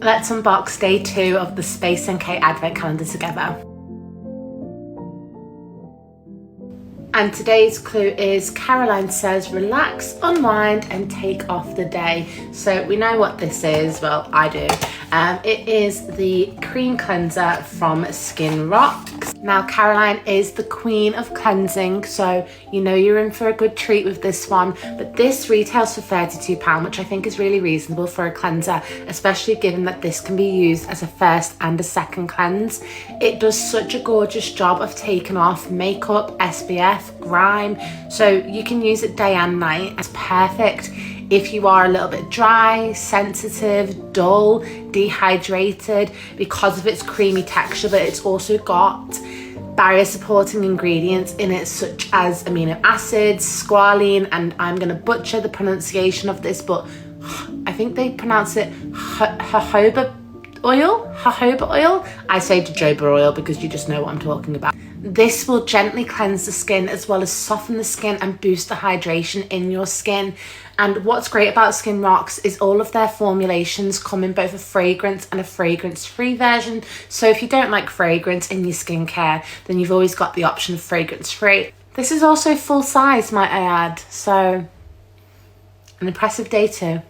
Let's unbox day 2 of the Space NK Advent Calendar together. And today's clue is Caroline says relax, unwind and take off the day. So we know what this is, well I do. It is the cream cleanser from Skin Rocks. Now Caroline is the queen of cleansing, so you know you're in for a good treat with this one. But this retails for £32, which I think is really reasonable for a cleanser, especially given that this can be used as a first and a second cleanse. It does such a gorgeous job of taking off makeup, SPF, grime, so you can use it day and night. It's perfect if you are a little bit dry, sensitive, dull, dehydrated, because of its creamy texture, but it's also got barrier supporting ingredients in it such as amino acids, squalene, and I'm going to butcher the pronunciation of this, but I think they pronounce it jojoba oil. I say jojoba oil because you just know what I'm talking about. This will gently cleanse the skin as well as soften the skin and boost the hydration in your skin. And what's great about Skin Rocks is all of their formulations come in both a fragrance and a fragrance-free version. So if you don't like fragrance in your skincare, then you've always got the option of fragrance-free. This is also full size, might I add. So an impressive day too.